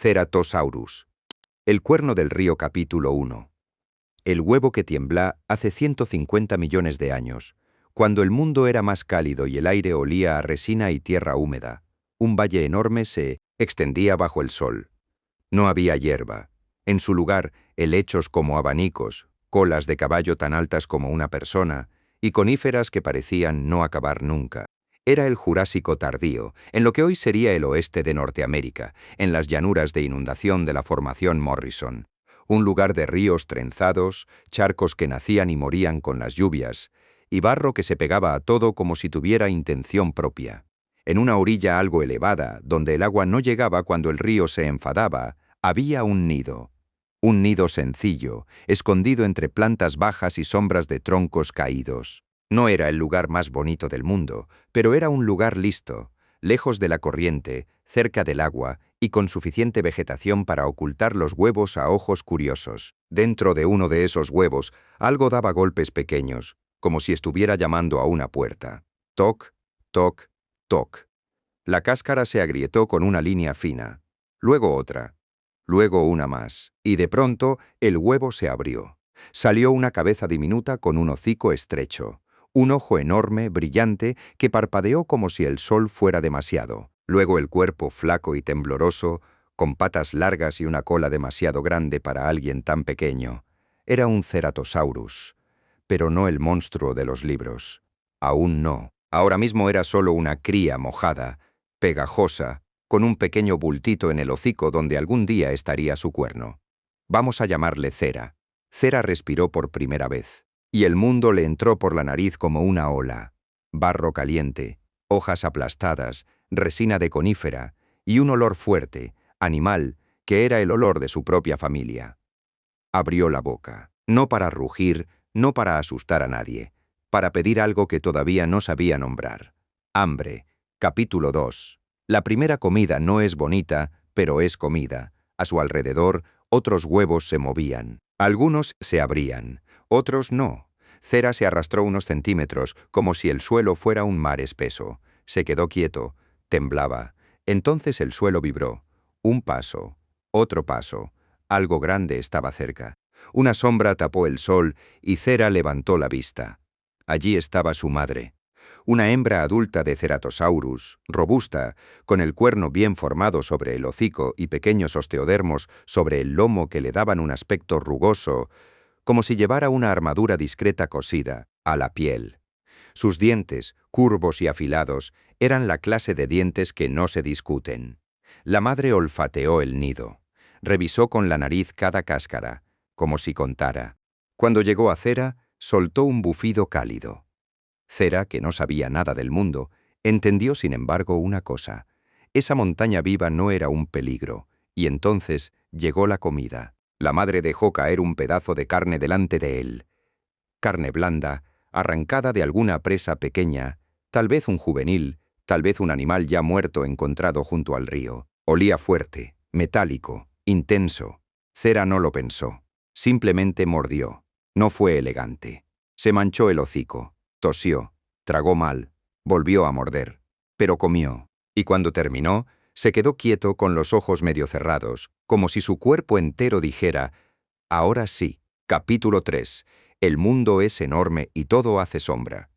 Ceratosaurus. El cuerno del río capítulo 1. El huevo que tiembla hace 150 millones de años, cuando el mundo era más cálido y el aire olía a resina y tierra húmeda. Un valle enorme se extendía bajo el sol. No había hierba. En su lugar, helechos como abanicos, colas de caballo tan altas como una persona, y coníferas que parecían no acabar nunca. Era el Jurásico tardío, en lo que hoy sería el oeste de Norteamérica, en las llanuras de inundación de la Formación Morrison. Un lugar de ríos trenzados, charcos que nacían y morían con las lluvias, y barro que se pegaba a todo como si tuviera intención propia. En una orilla algo elevada, donde el agua no llegaba cuando el río se enfadaba, había un nido. Un nido sencillo, escondido entre plantas bajas y sombras de troncos caídos. No era el lugar más bonito del mundo, pero era un lugar listo, lejos de la corriente, cerca del agua y con suficiente vegetación para ocultar los huevos a ojos curiosos. Dentro de uno de esos huevos, algo daba golpes pequeños, como si estuviera llamando a una puerta. Toc, toc, toc. La cáscara se agrietó con una línea fina, luego otra, luego una más, y de pronto el huevo se abrió. Salió una cabeza diminuta con un hocico estrecho, un ojo enorme, brillante, que parpadeó como si el sol fuera demasiado. Luego el cuerpo flaco y tembloroso, con patas largas y una cola demasiado grande para alguien tan pequeño. Era un Ceratosaurus, pero no el monstruo de los libros. Aún no. Ahora mismo era solo una cría mojada, pegajosa, con un pequeño bultito en el hocico donde algún día estaría su cuerno. Vamos a llamarle Cera. Cera respiró por primera vez, y el mundo le entró por la nariz como una ola. Barro caliente, hojas aplastadas, resina de conífera, y un olor fuerte, animal, que era el olor de su propia familia. Abrió la boca, no para rugir, no para asustar a nadie, para pedir algo que todavía no sabía nombrar. Hambre. Capítulo 2. La primera comida no es bonita, pero es comida. A su alrededor, otros huevos se movían. Algunos se abrían, otros no. Cera se arrastró unos centímetros, como si el suelo fuera un mar espeso. Se quedó quieto, temblaba. Entonces el suelo vibró. Un paso, otro paso. Algo grande estaba cerca. Una sombra tapó el sol y Cera levantó la vista. Allí estaba su madre. Una hembra adulta de Ceratosaurus, robusta, con el cuerno bien formado sobre el hocico y pequeños osteodermos sobre el lomo que le daban un aspecto rugoso, como si llevara una armadura discreta cosida a la piel. Sus dientes, curvos y afilados, eran la clase de dientes que no se discuten. La madre olfateó el nido. Revisó con la nariz cada cáscara, como si contara. Cuando llegó a Cera, soltó un bufido cálido. Cera, que no sabía nada del mundo, entendió sin embargo una cosa. Esa montaña viva no era un peligro, y entonces llegó la comida. La madre dejó caer un pedazo de carne delante de él. Carne blanda, arrancada de alguna presa pequeña, tal vez un juvenil, tal vez un animal ya muerto encontrado junto al río. Olía fuerte, metálico, intenso. Cera no lo pensó. Simplemente mordió. No fue elegante. Se manchó el hocico. Tosió, tragó mal, volvió a morder, pero comió, y cuando terminó, se quedó quieto con los ojos medio cerrados, como si su cuerpo entero dijera, ahora sí. Capítulo 3. El mundo es enorme y todo hace sombra.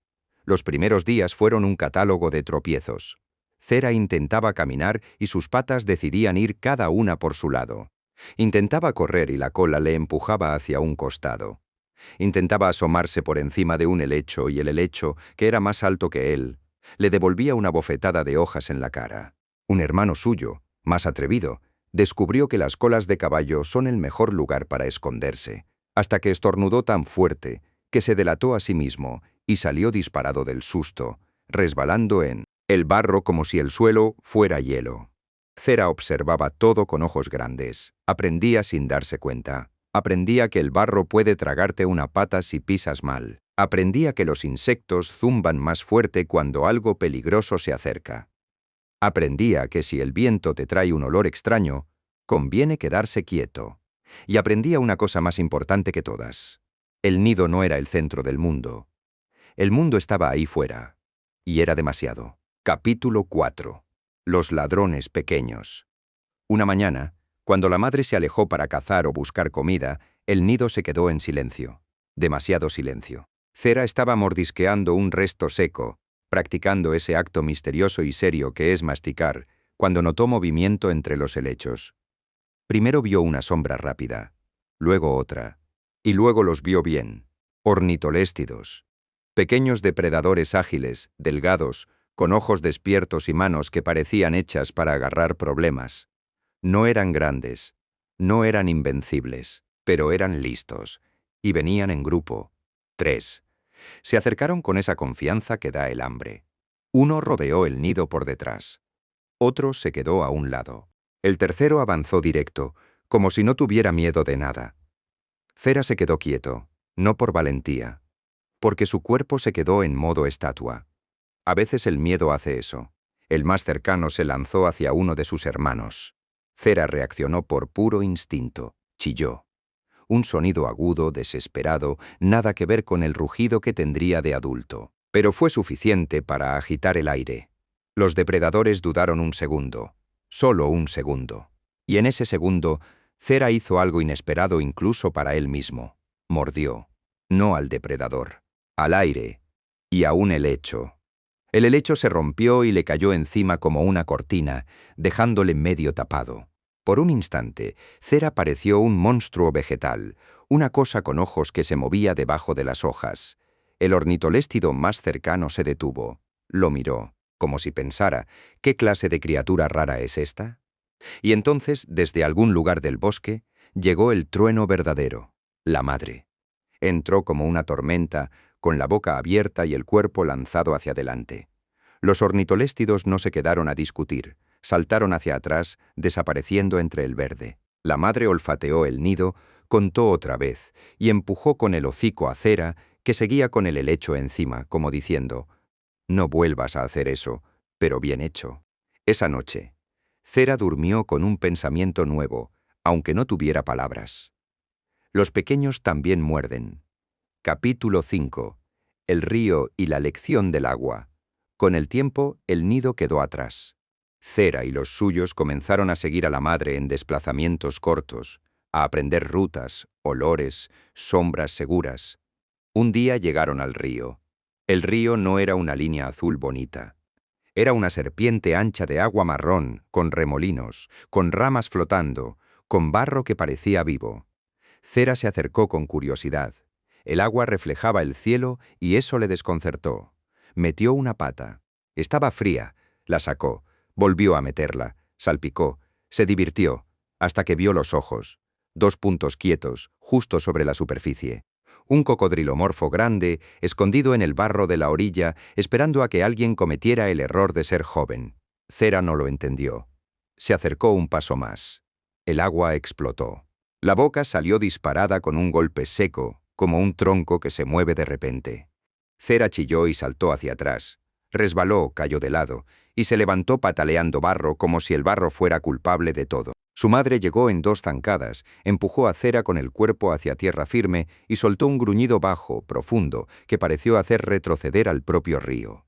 Los primeros días fueron un catálogo de tropiezos. Cera intentaba caminar y sus patas decidían ir cada una por su lado. Intentaba correr y la cola le empujaba hacia un costado. Intentaba asomarse por encima de un helecho y el helecho, que era más alto que él, le devolvía una bofetada de hojas en la cara. Un hermano suyo, más atrevido, descubrió que las colas de caballo son el mejor lugar para esconderse, hasta que estornudó tan fuerte que se delató a sí mismo y salió disparado del susto, resbalando en el barro como si el suelo fuera hielo. Cera observaba todo con ojos grandes, aprendía sin darse cuenta. Aprendía que el barro puede tragarte una pata si pisas mal. Aprendía que los insectos zumban más fuerte cuando algo peligroso se acerca. Aprendía que si el viento te trae un olor extraño, conviene quedarse quieto. Y aprendía una cosa más importante que todas. El nido no era el centro del mundo. El mundo estaba ahí fuera. Y era demasiado. Capítulo 4. Los ladrones pequeños. Una mañana, Cuando la madre se alejó para cazar o buscar comida, el nido se quedó en silencio. Demasiado silencio. Cera estaba mordisqueando un resto seco, practicando ese acto misterioso y serio que es masticar, cuando notó movimiento entre los helechos. Primero vio una sombra rápida, luego otra, y luego los vio bien. Ornitoléstidos. Pequeños depredadores ágiles, delgados, con ojos despiertos y manos que parecían hechas para agarrar problemas. No eran grandes, no eran invencibles, pero eran listos, y venían en grupo. 3. Se acercaron con esa confianza que da el hambre. Uno rodeó el nido por detrás. Otro se quedó a un lado. El tercero avanzó directo, como si no tuviera miedo de nada. Cera se quedó quieto, no por valentía, porque su cuerpo se quedó en modo estatua. A veces el miedo hace eso. El más cercano se lanzó hacia uno de sus hermanos. Cera reaccionó por puro instinto. Chilló. Un sonido agudo, desesperado, nada que ver con el rugido que tendría de adulto. Pero fue suficiente para agitar el aire. Los depredadores dudaron un segundo. Solo un segundo. Y en ese segundo, Cera hizo algo inesperado incluso para él mismo. Mordió. No al depredador. Al aire. Y a un helecho. El helecho se rompió y le cayó encima como una cortina, dejándole medio tapado. Por un instante, Cera pareció un monstruo vegetal, una cosa con ojos que se movía debajo de las hojas. El ornitoléstido más cercano se detuvo. Lo miró, como si pensara, ¿qué clase de criatura rara es esta? Y entonces, desde algún lugar del bosque, llegó el trueno verdadero, la madre. Entró como una tormenta, con la boca abierta y el cuerpo lanzado hacia adelante. Los ornitoléstidos no se quedaron a discutir, saltaron hacia atrás, desapareciendo entre el verde. La madre olfateó el nido, contó otra vez, y empujó con el hocico a Cera, que seguía con el helecho encima, como diciendo, «No vuelvas a hacer eso, pero bien hecho». Esa noche, Cera durmió con un pensamiento nuevo, aunque no tuviera palabras. Los pequeños también muerden. Capítulo 5. El río y la lección del agua. Con el tiempo, el nido quedó atrás. Cera y los suyos comenzaron a seguir a la madre en desplazamientos cortos, a aprender rutas, olores, sombras seguras. Un día llegaron al río. El río no era una línea azul bonita. Era una serpiente ancha de agua marrón, con remolinos, con ramas flotando, con barro que parecía vivo. Cera se acercó con curiosidad. El agua reflejaba el cielo y eso le desconcertó. Metió una pata. Estaba fría. La sacó. Volvió a meterla. Salpicó. Se divirtió, hasta que vio los ojos. 2 puntos quietos, justo sobre la superficie. Un cocodrilomorfo grande, escondido en el barro de la orilla, esperando a que alguien cometiera el error de ser joven. Cera no lo entendió. Se acercó un paso más. El agua explotó. La boca salió disparada con un golpe seco, como un tronco que se mueve de repente. Cera chilló y saltó hacia atrás. Resbaló, cayó de lado, y se levantó pataleando barro como si el barro fuera culpable de todo. Su madre llegó en 2 zancadas, empujó a Cera con el cuerpo hacia tierra firme y soltó un gruñido bajo, profundo, que pareció hacer retroceder al propio río.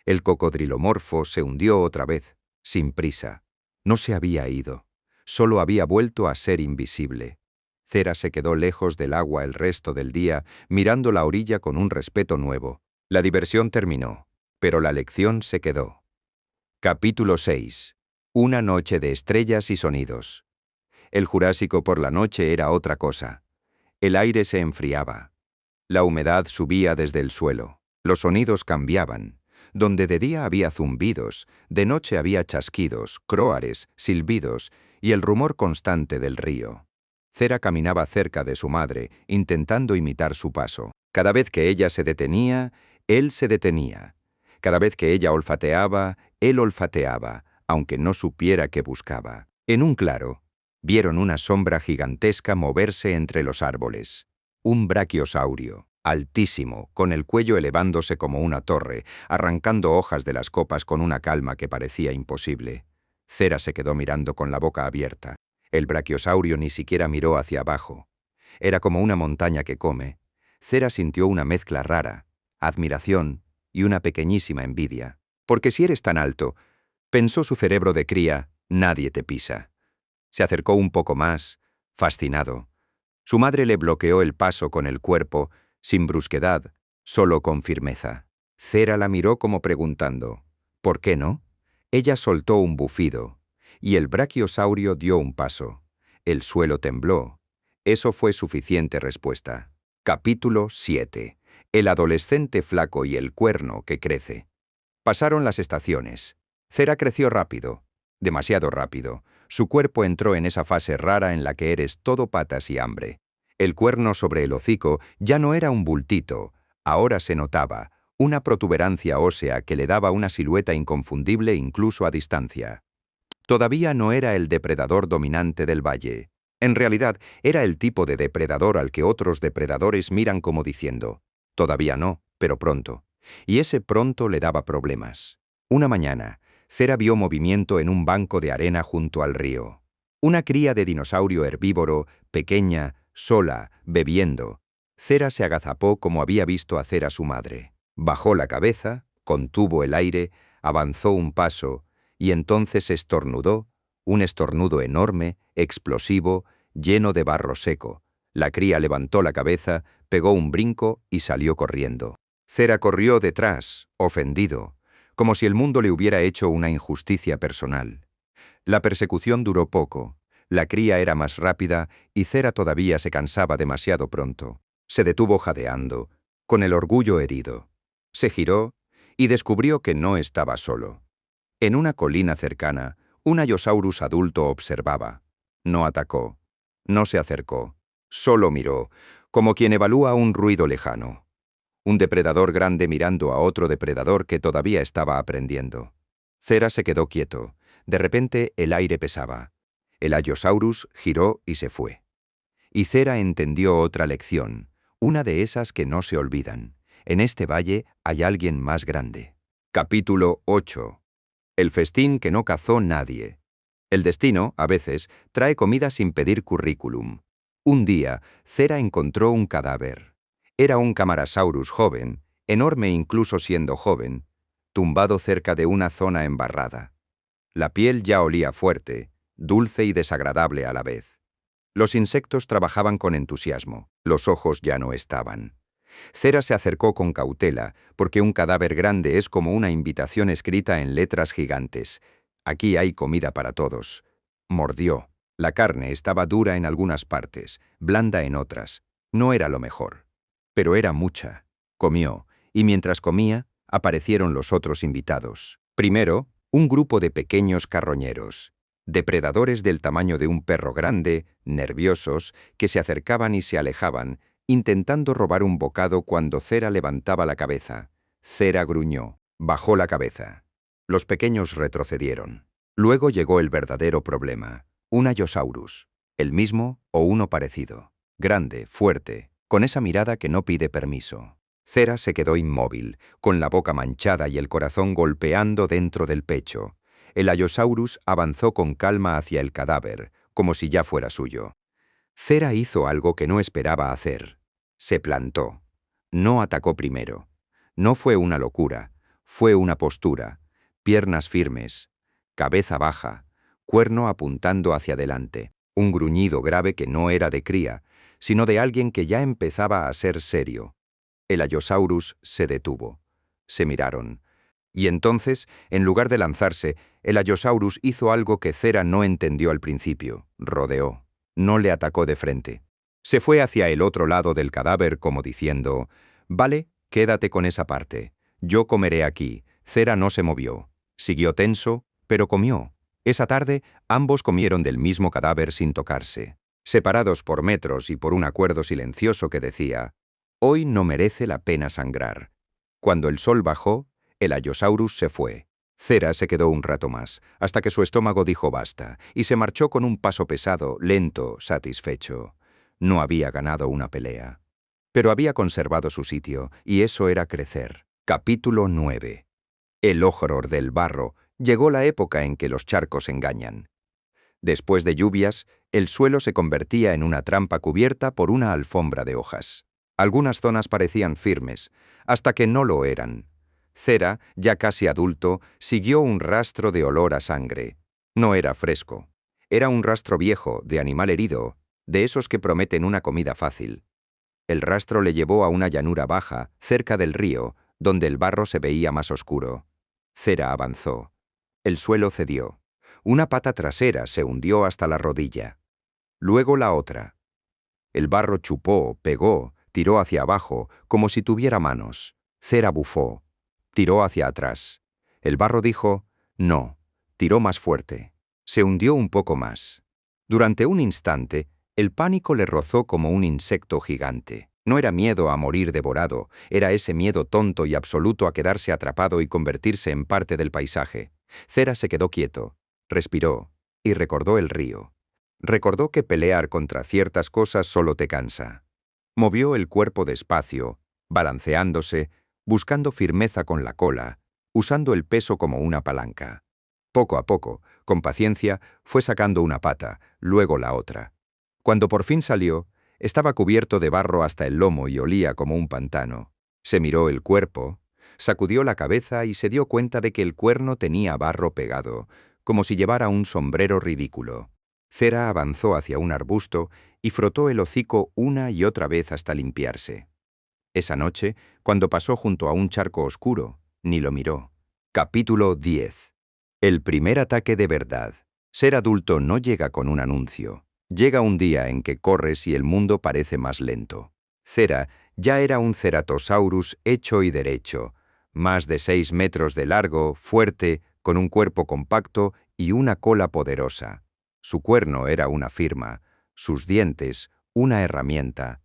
El cocodrilomorfo se hundió otra vez, sin prisa. No se había ido, solo había vuelto a ser invisible. Cera se quedó lejos del agua el resto del día, mirando la orilla con un respeto nuevo. La diversión terminó, pero la lección se quedó. Capítulo 6. Una noche de estrellas y sonidos. El Jurásico por la noche era otra cosa. El aire se enfriaba. La humedad subía desde el suelo. Los sonidos cambiaban. Donde de día había zumbidos, de noche había chasquidos, croares, silbidos y el rumor constante del río. Cera caminaba cerca de su madre, intentando imitar su paso. Cada vez que ella se detenía, él se detenía. Cada vez que ella olfateaba, él olfateaba, aunque no supiera qué buscaba. En un claro, vieron una sombra gigantesca moverse entre los árboles. Un brachiosaurio, altísimo, con el cuello elevándose como una torre, arrancando hojas de las copas con una calma que parecía imposible. Cera se quedó mirando con la boca abierta. El brachiosaurio ni siquiera miró hacia abajo. Era como una montaña que come. Cera sintió una mezcla rara, admiración y una pequeñísima envidia. Porque si eres tan alto, pensó su cerebro de cría, nadie te pisa. Se acercó un poco más, fascinado. Su madre le bloqueó el paso con el cuerpo, sin brusquedad, solo con firmeza. Cera la miró como preguntando, ¿por qué no? Ella soltó un bufido, y el brachiosaurio dio un paso. El suelo tembló. Eso fue suficiente respuesta. Capítulo 7. El adolescente flaco y el cuerno que crece. Pasaron las estaciones. Cera creció rápido, demasiado rápido. Su cuerpo entró en esa fase rara en la que eres todo patas y hambre. El cuerno sobre el hocico ya no era un bultito, ahora se notaba, una protuberancia ósea que le daba una silueta inconfundible incluso a distancia. Todavía no era el depredador dominante del valle. En realidad, era el tipo de depredador al que otros depredadores miran como diciendo, todavía no, pero pronto. Y ese pronto le daba problemas. Una mañana, Cera vio movimiento en un banco de arena junto al río. Una cría de dinosaurio herbívoro, pequeña, sola, bebiendo. Cera se agazapó como había visto hacer a su madre. Bajó la cabeza, contuvo el aire, avanzó un paso, y entonces estornudó, un estornudo enorme, explosivo, lleno de barro seco. La cría levantó la cabeza, pegó un brinco y salió corriendo. Cera corrió detrás, ofendido, como si el mundo le hubiera hecho una injusticia personal. La persecución duró poco. La cría era más rápida y Cera todavía se cansaba demasiado pronto. Se detuvo jadeando, con el orgullo herido. Se giró y descubrió que no estaba solo. En una colina cercana, un Allosaurus adulto observaba. No atacó, no se acercó, solo miró, como quien evalúa un ruido lejano. Un depredador grande mirando a otro depredador que todavía estaba aprendiendo. Cera se quedó quieto. De repente el aire pesaba. El Allosaurus giró y se fue. Y Cera entendió otra lección, una de esas que no se olvidan. En este valle hay alguien más grande. Capítulo 8. El festín que no cazó nadie. El destino, a veces, trae comida sin pedir currículum. Un día, Cera encontró un cadáver. Era un Camarasaurus joven, enorme incluso siendo joven, tumbado cerca de una zona embarrada. La piel ya olía fuerte, dulce y desagradable a la vez. Los insectos trabajaban con entusiasmo, los ojos ya no estaban. Cera se acercó con cautela, porque un cadáver grande es como una invitación escrita en letras gigantes. Aquí hay comida para todos. Mordió. La carne estaba dura en algunas partes, blanda en otras. No era lo mejor. Pero era mucha. Comió, y mientras comía, aparecieron los otros invitados. Primero, un grupo de pequeños carroñeros, depredadores del tamaño de un perro grande, nerviosos, que se acercaban y se alejaban, intentando robar un bocado cuando Cera levantaba la cabeza. Cera gruñó, bajó la cabeza. Los pequeños retrocedieron. Luego llegó el verdadero problema, un Allosaurus, el mismo o uno parecido, grande, fuerte, con esa mirada que no pide permiso. Cera se quedó inmóvil, con la boca manchada y el corazón golpeando dentro del pecho. El Allosaurus avanzó con calma hacia el cadáver, como si ya fuera suyo. Cera hizo algo que no esperaba hacer. Se plantó. No atacó primero. No fue una locura, fue una postura. Piernas firmes, cabeza baja, cuerno apuntando hacia adelante. Un gruñido grave que no era de cría, sino de alguien que ya empezaba a ser serio. El Allosaurus se detuvo. Se miraron. Y entonces, en lugar de lanzarse, el Allosaurus hizo algo que Cera no entendió al principio. Rodeó. No le atacó de frente. Se fue hacia el otro lado del cadáver como diciendo, «Vale, quédate con esa parte. Yo comeré aquí». Cera no se movió. Siguió tenso, pero comió. Esa tarde, ambos comieron del mismo cadáver sin tocarse, separados por metros y por un acuerdo silencioso que decía, «Hoy no merece la pena sangrar». Cuando el sol bajó, el Allosaurus se fue. Cera se quedó un rato más, hasta que su estómago dijo basta, y se marchó con un paso pesado, lento, satisfecho. No había ganado una pelea, pero había conservado su sitio, y eso era crecer. Capítulo 9. El horror del barro. Llegó la época en que los charcos engañan. Después de lluvias, el suelo se convertía en una trampa cubierta por una alfombra de hojas. Algunas zonas parecían firmes, hasta que no lo eran. Cera, ya casi adulto, siguió un rastro de olor a sangre. No era fresco. Era un rastro viejo, de animal herido, de esos que prometen una comida fácil. El rastro le llevó a una llanura baja, cerca del río, donde el barro se veía más oscuro. Cera avanzó. El suelo cedió. Una pata trasera se hundió hasta la rodilla. Luego la otra. El barro chupó, pegó, tiró hacia abajo, como si tuviera manos. Cera bufó. Tiró hacia atrás. El barro dijo, no. Tiró más fuerte. Se hundió un poco más. Durante un instante, el pánico le rozó como un insecto gigante. No era miedo a morir devorado, era ese miedo tonto y absoluto a quedarse atrapado y convertirse en parte del paisaje. Cera se quedó quieto, respiró y recordó el río. Recordó que pelear contra ciertas cosas solo te cansa. Movió el cuerpo despacio, balanceándose, buscando firmeza con la cola, usando el peso como una palanca. Poco a poco, con paciencia, fue sacando una pata, luego la otra. Cuando por fin salió, estaba cubierto de barro hasta el lomo y olía como un pantano. Se miró el cuerpo, sacudió la cabeza y se dio cuenta de que el cuerno tenía barro pegado, como si llevara un sombrero ridículo. Cera avanzó hacia un arbusto y frotó el hocico una y otra vez hasta limpiarse. Esa noche, cuando pasó junto a un charco oscuro, ni lo miró. Capítulo 10. El primer ataque de verdad. Ser adulto no llega con un anuncio. Llega un día en que corres y el mundo parece más lento. Cera ya era un ceratosaurus hecho y derecho, más de 6 metros de largo, fuerte, con un cuerpo compacto y una cola poderosa. Su cuerno era una firma, sus dientes una herramienta,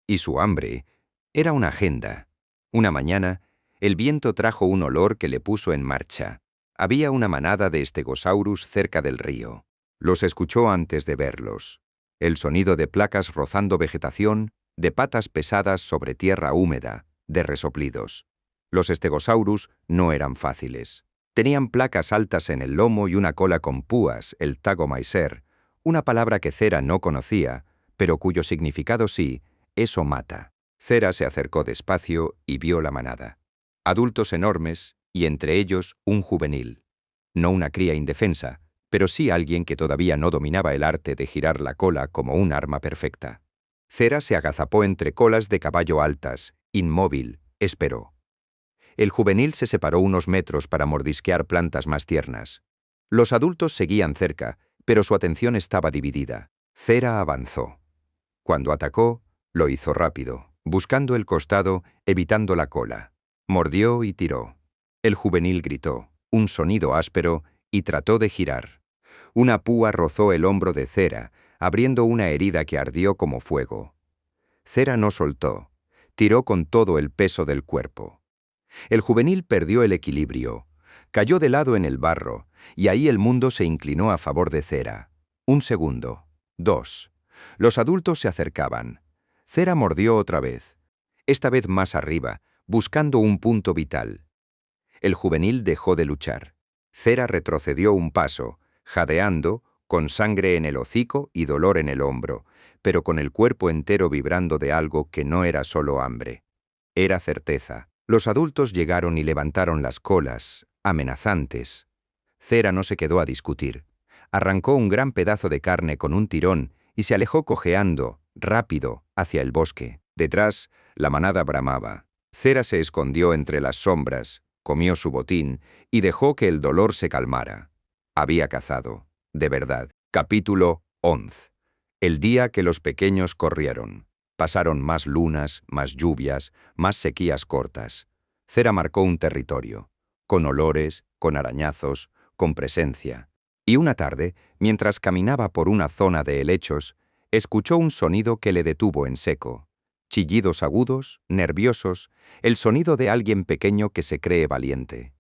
y su hambre era una agenda. Una mañana, el viento trajo un olor que le puso en marcha. Había una manada de estegosaurus cerca del río. Los escuchó antes de verlos. El sonido de placas rozando vegetación, de patas pesadas sobre tierra húmeda, de resoplidos. Los estegosaurus no eran fáciles. Tenían placas altas en el lomo y una cola con púas, el tagomaiser, una palabra que Cera no conocía, pero cuyo significado sí, eso mata. Cera se acercó despacio y vio la manada. Adultos enormes, y entre ellos un juvenil. No una cría indefensa, pero sí alguien que todavía no dominaba el arte de girar la cola como un arma perfecta. Cera se agazapó entre colas de caballo altas, inmóvil, esperó. El juvenil se separó unos metros para mordisquear plantas más tiernas. Los adultos seguían cerca, pero su atención estaba dividida. Cera avanzó. Cuando atacó, lo hizo rápido, buscando el costado, evitando la cola. Mordió y tiró. El juvenil gritó, un sonido áspero, y trató de girar. Una púa rozó el hombro de Cera, abriendo una herida que ardió como fuego. Cera no soltó. Tiró con todo el peso del cuerpo. El juvenil perdió el equilibrio. Cayó de lado en el barro, y ahí el mundo se inclinó a favor de Cera. Un segundo. 2. Los adultos se acercaban. Cera mordió otra vez. Esta vez más arriba, buscando un punto vital. El juvenil dejó de luchar. Cera retrocedió un paso, jadeando, con sangre en el hocico y dolor en el hombro, pero con el cuerpo entero vibrando de algo que no era solo hambre. Era certeza. Los adultos llegaron y levantaron las colas, amenazantes. Cera no se quedó a discutir. Arrancó un gran pedazo de carne con un tirón y se alejó cojeando, rápido, hacia el bosque. Detrás, la manada bramaba. Cera se escondió entre las sombras, comió su botín y dejó que el dolor se calmara. Había cazado, de verdad. Capítulo 11. El día que los pequeños corrieron. Pasaron más lunas, más lluvias, más sequías cortas. Cera marcó un territorio, con olores, con arañazos, con presencia. Y una tarde, mientras caminaba por una zona de helechos, escuchó un sonido que le detuvo en seco. Chillidos agudos, nerviosos, el sonido de alguien pequeño que se cree valiente.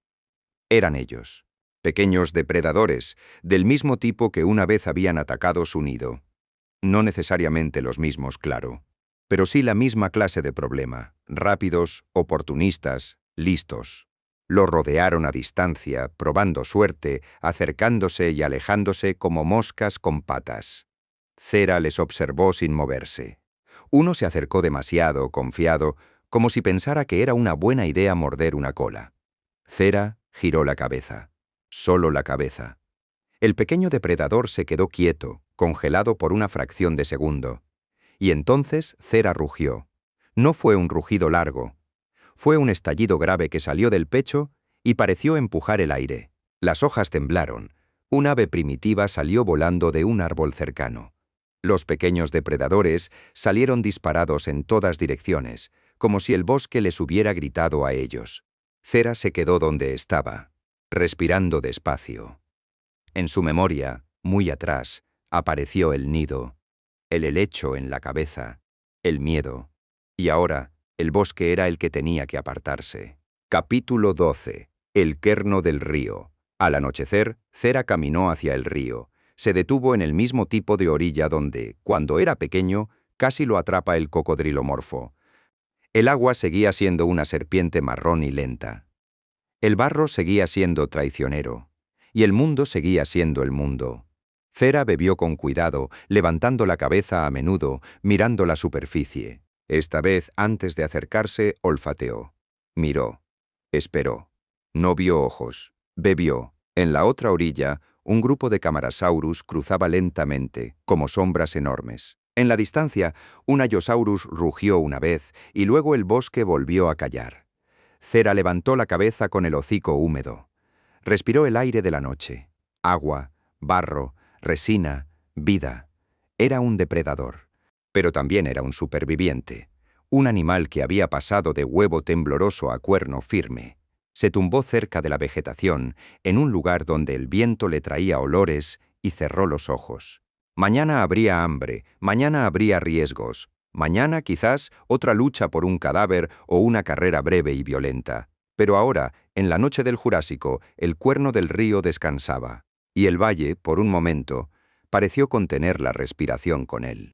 Eran ellos, pequeños depredadores, del mismo tipo que una vez habían atacado su nido. No necesariamente los mismos, claro, pero sí la misma clase de problema, rápidos, oportunistas, listos. Lo rodearon a distancia, probando suerte, acercándose y alejándose como moscas con patas. Cera les observó sin moverse. Uno se acercó demasiado, confiado, como si pensara que era una buena idea morder una cola. Cera giró la cabeza. Solo la cabeza. El pequeño depredador se quedó quieto, congelado por una fracción de segundo. Y entonces Cera rugió. No fue un rugido largo. Fue un estallido grave que salió del pecho y pareció empujar el aire. Las hojas temblaron. Un ave primitiva salió volando de un árbol cercano. Los pequeños depredadores salieron disparados en todas direcciones, como si el bosque les hubiera gritado a ellos. Cera se quedó donde estaba, respirando despacio. En su memoria, muy atrás, apareció el nido, el helecho en la cabeza, el miedo. Y ahora, el bosque era el que tenía que apartarse. Capítulo 12. El Kerno del río. Al anochecer, Cera caminó hacia el río. Se detuvo en el mismo tipo de orilla donde, cuando era pequeño, casi lo atrapa el cocodrilomorfo. El agua seguía siendo una serpiente marrón y lenta. El barro seguía siendo traicionero. Y el mundo seguía siendo el mundo. Cera bebió con cuidado, levantando la cabeza a menudo, mirando la superficie. Esta vez, antes de acercarse, olfateó. Miró. Esperó. No vio ojos. Bebió. En la otra orilla, un grupo de Camarasaurus cruzaba lentamente, como sombras enormes. En la distancia, un Allosaurus rugió una vez, y luego el bosque volvió a callar. Cera levantó la cabeza con el hocico húmedo. Respiró el aire de la noche. Agua, barro, resina, vida. Era un depredador. Pero también era un superviviente. Un animal que había pasado de huevo tembloroso a cuerno firme. Se tumbó cerca de la vegetación, en un lugar donde el viento le traía olores, y cerró los ojos. Mañana habría hambre, mañana habría riesgos. Mañana, quizás, otra lucha por un cadáver o una carrera breve y violenta. Pero ahora, en la noche del Jurásico, el cuerno del río descansaba, y el valle, por un momento, pareció contener la respiración con él.